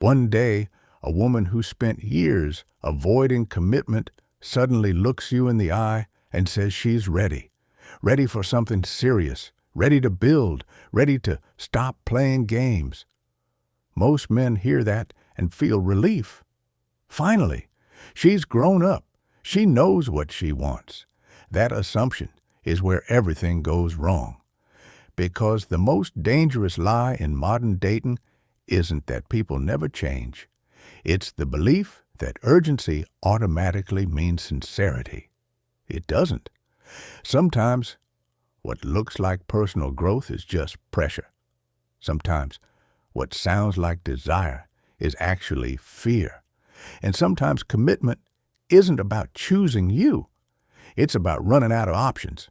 One day, a woman who spent years avoiding commitment suddenly looks you in the eye and says she's ready, ready for something serious, ready to build, ready to stop playing games. Most men hear that and feel relief. Finally, she's grown up. She knows what she wants. That assumption is where everything goes wrong. Because the most dangerous lie in modern dating isn't that people never change. It's the belief that urgency automatically means sincerity. It doesn't. Sometimes what looks like personal growth is just pressure. Sometimes what sounds like desire is actually fear. And sometimes commitment isn't about choosing you. It's about running out of options.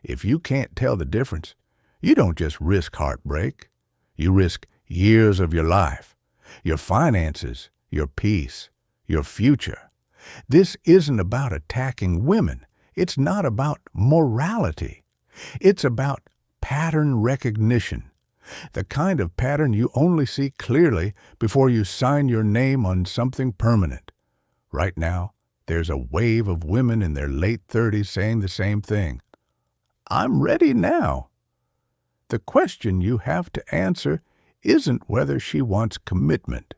If you can't tell the difference, you don't just risk heartbreak. You risk years of your life, your finances, your peace, your future. This isn't about attacking women. It's not about morality. It's about pattern recognition. The kind of pattern you only see clearly before you sign your name on something permanent. Right now, there's a wave of women in their late 30s saying the same thing. I'm ready now. The question you have to answer isn't whether she wants commitment.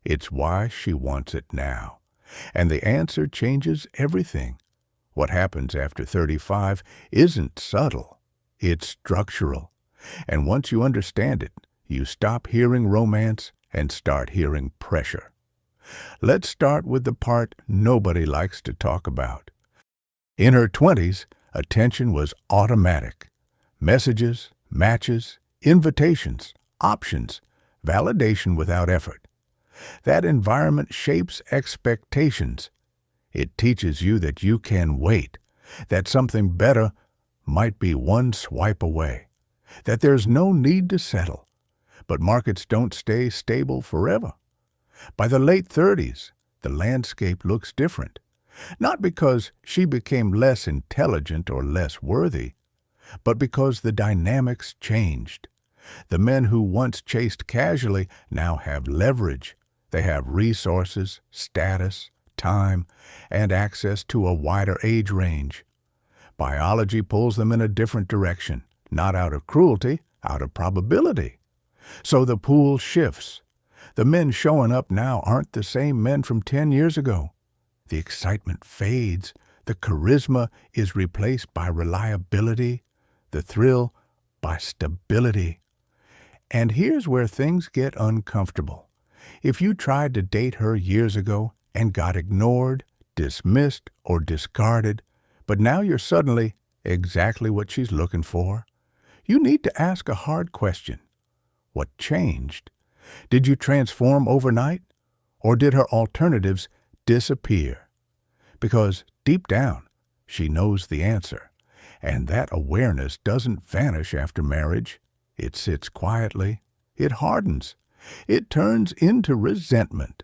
It's why she wants it now. And the answer changes everything. What happens after 35 isn't subtle. It's structural. And once you understand it, you stop hearing romance and start hearing pressure. Let's start with the part nobody likes to talk about. In her 20s, attention was automatic. Messages, matches, invitations, options, validation without effort. That environment shapes expectations. It teaches you that you can wait, that something better might be one swipe away, that there's no need to settle. But markets don't stay stable forever. By the late 30s, the landscape looks different. Not because she became less intelligent or less worthy, but because the dynamics changed. The men who once chased casually now have leverage. They have resources, status, time, and access to a wider age range. Biology pulls them in a different direction, not out of cruelty, out of probability. So the pool shifts. The men showing up now aren't the same men from 10 years ago. The excitement fades. The charisma is replaced by reliability, the thrill by stability. And here's where things get uncomfortable. If you tried to date her years ago and got ignored, dismissed, or discarded, but now you're suddenly exactly what she's looking for, you need to ask a hard question. What changed? Did you transform overnight, or did her alternatives disappear? Because deep down, she knows the answer, and that awareness doesn't vanish after marriage. It sits quietly. It hardens. It turns into resentment.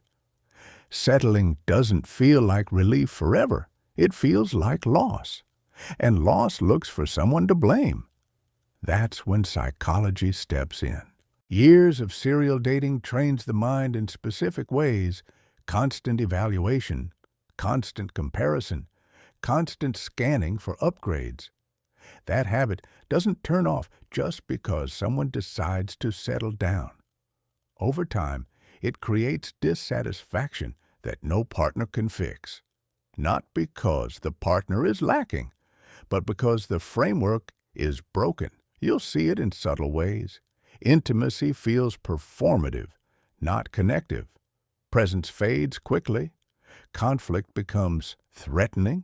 Settling doesn't feel like relief forever. It feels like loss. And loss looks for someone to blame. That's when psychology steps in. Years of serial dating trains the mind in specific ways: constant evaluation, constant comparison, constant scanning for upgrades. That habit doesn't turn off just because someone decides to settle down. Over time, it creates dissatisfaction that no partner can fix. Not because the partner is lacking, but because the framework is broken. You'll see it in subtle ways. Intimacy feels performative, not connective. Presence fades quickly. Conflict becomes threatening.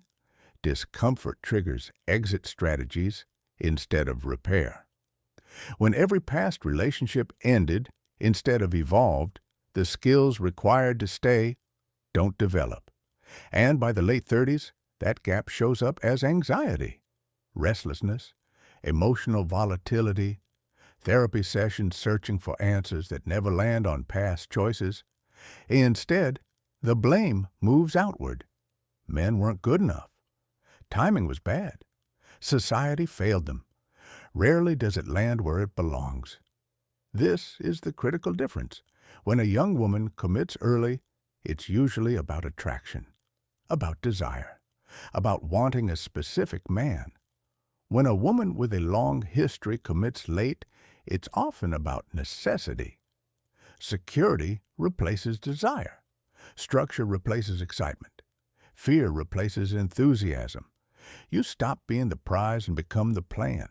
Discomfort triggers exit strategies instead of repair. When every past relationship ended instead of evolved, the skills required to stay don't develop. And by the late 30s, that gap shows up as anxiety, restlessness, emotional volatility, therapy sessions searching for answers that never land on past choices. Instead, the blame moves outward. Men weren't good enough. Timing was bad. Society failed them. Rarely does it land where it belongs. This is the critical difference. When a young woman commits early, it's usually about attraction, about desire, about wanting a specific man. When a woman with a long history commits late, it's often about necessity. Security replaces desire. Structure replaces excitement. Fear replaces enthusiasm. You stop being the prize and become the plan.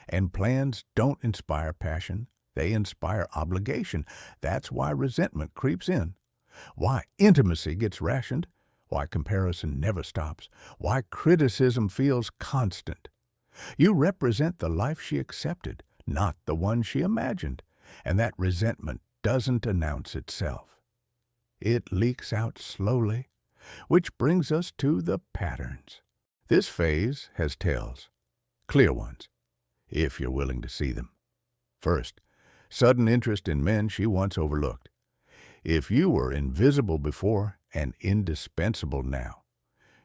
And plans don't inspire passion, they inspire obligation. That's why resentment creeps in, why intimacy gets rationed, why comparison never stops, why criticism feels constant. You represent the life she accepted, not the one she imagined, and that resentment doesn't announce itself. It leaks out slowly, which brings us to the patterns. This phase has tells, clear ones, if you're willing to see them. First, sudden interest in men she once overlooked. If you were invisible before and indispensable now,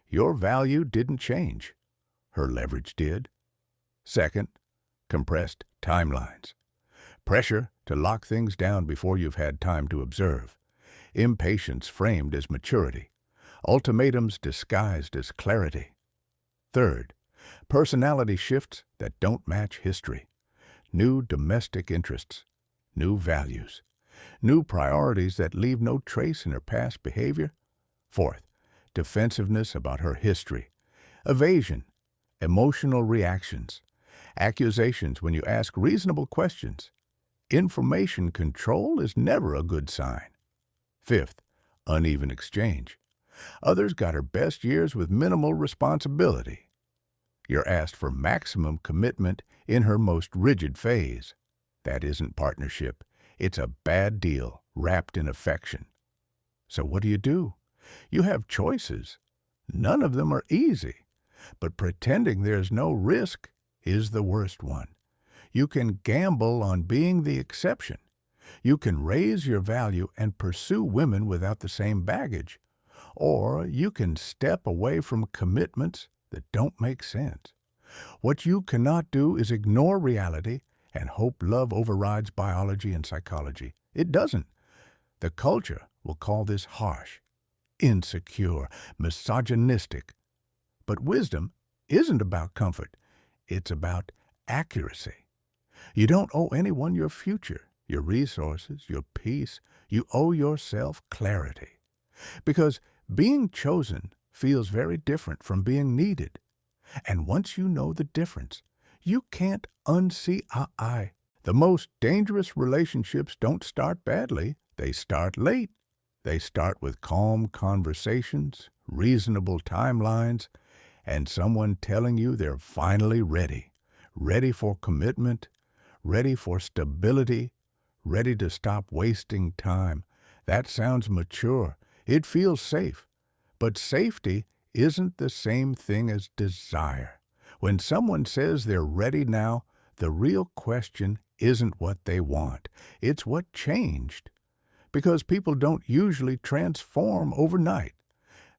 your value didn't change. Her leverage did. Second, compressed timelines. Pressure to lock things down before you've had time to observe. Impatience framed as maturity. Ultimatums disguised as clarity. Third, personality shifts that don't match history. New domestic interests, new values, new priorities that leave no trace in her past behavior. Fourth, defensiveness about her history, evasion, emotional reactions, accusations when you ask reasonable questions. Information control is never a good sign. Fifth, uneven exchange. Others got her best years with minimal responsibility. You're asked for maximum commitment in her most rigid phase. That isn't partnership. It's a bad deal wrapped in affection. So what do? You have choices. None of them are easy. But pretending there's no risk is the worst one. You can gamble on being the exception. You can raise your value and pursue women without the same baggage. Or you can step away from commitments that don't make sense. What you cannot do is ignore reality and hope love overrides biology and psychology. It doesn't. The culture will call this harsh, insecure, misogynistic. But wisdom isn't about comfort. It's about accuracy. You don't owe anyone your future, your resources, your peace. You owe yourself clarity. Because being chosen feels very different from being needed. And once you know the difference, you can't unsee eye. The most dangerous relationships don't start badly. They start late. They start with calm conversations, reasonable timelines, and someone telling you they're finally ready. Ready for commitment, ready for stability, ready to stop wasting time. That sounds mature. It feels safe. But safety isn't the same thing as desire. When someone says they're ready now, the real question isn't what they want. It's what changed. Because people don't usually transform overnight.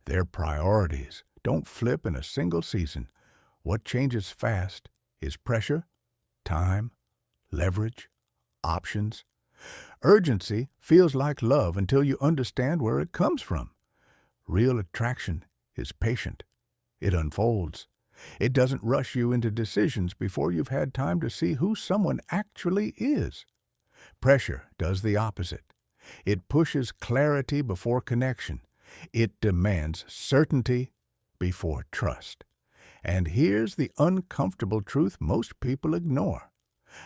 Their priorities don't flip in a single season. What changes fast is pressure, time, leverage, options. Urgency feels like love until you understand where it comes from. Real attraction is patient. It unfolds. It doesn't rush you into decisions before you've had time to see who someone actually is. Pressure does the opposite. It pushes clarity before connection. It demands certainty before trust. And here's the uncomfortable truth most people ignore.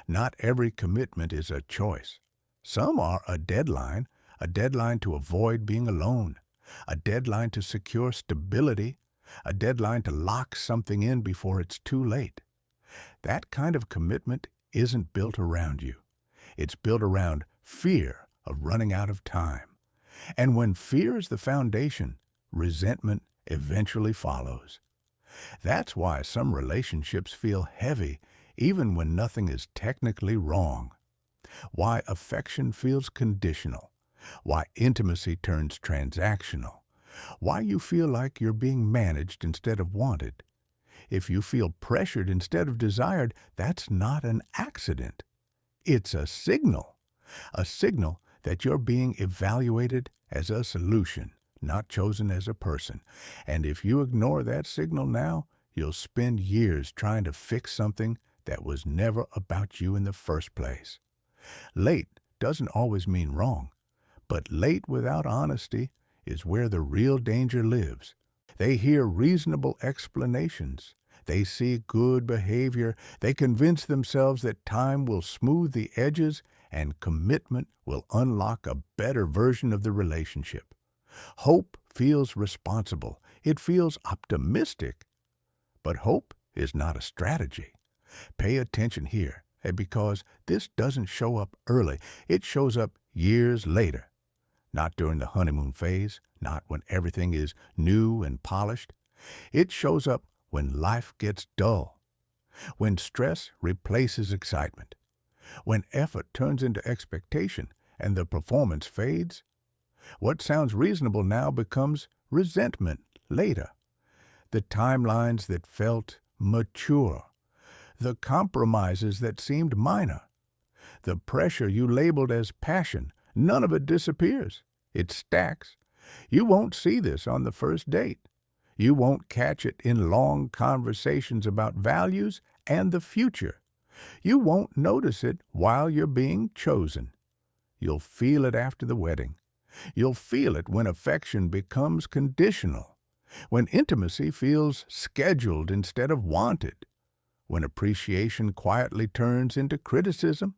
Not every commitment is a choice. Some are a deadline to avoid being alone, a deadline to secure stability, a deadline to lock something in before it's too late. That kind of commitment isn't built around you. It's built around fear of running out of time. And when fear is the foundation, resentment eventually follows. That's why some relationships feel heavy even when nothing is technically wrong. Why affection feels conditional. Why intimacy turns transactional. Why you feel like you're being managed instead of wanted. If you feel pressured instead of desired, that's not an accident. It's a signal that you're being evaluated as a solution, not chosen as a person. And if you ignore that signal now, you'll spend years trying to fix something that was never about you in the first place. Late doesn't always mean wrong, but late without honesty is where the real danger lives. They hear reasonable explanations. They see good behavior. They convince themselves that time will smooth the edges and commitment will unlock a better version of the relationship. Hope feels responsible. It feels optimistic. But hope is not a strategy. Pay attention here, because this doesn't show up early. It shows up years later. Not during the honeymoon phase, not when everything is new and polished. It shows up when life gets dull, when stress replaces excitement, when effort turns into expectation and the performance fades. What sounds reasonable now becomes resentment later. The timelines that felt mature, the compromises that seemed minor, the pressure you labeled as passion, none of it disappears. It stacks. You won't see this on the first date. You won't catch it in long conversations about values and the future. You won't notice it while you're being chosen. You'll feel it after the wedding. You'll feel it when affection becomes conditional, when intimacy feels scheduled instead of wanted, when appreciation quietly turns into criticism,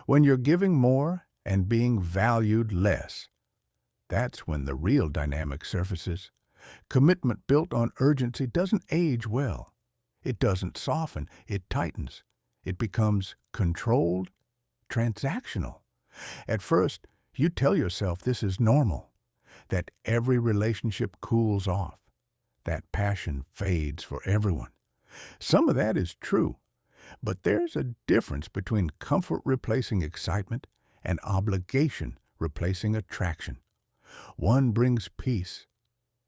when you're giving more and being valued less. That's when the real dynamic surfaces. Commitment built on urgency doesn't age well. It doesn't soften, it tightens. It becomes controlled, transactional. At first, you tell yourself this is normal, that every relationship cools off, that passion fades for everyone. Some of that is true, but there's a difference between comfort replacing excitement and obligation replacing attraction. One brings peace.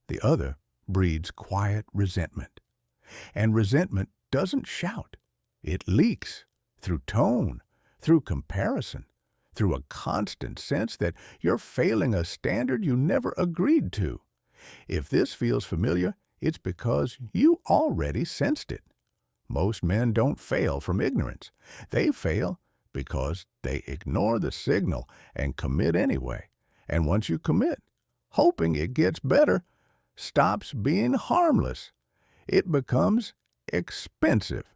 The other breeds quiet resentment. And resentment doesn't shout. It leaks through tone, through comparison, through a constant sense that you're failing a standard you never agreed to. If this feels familiar, it's because you already sensed it. Most men don't fail from ignorance. They fail because they ignore the signal and commit anyway. And once you commit, hoping it gets better stops being harmless. It becomes expensive.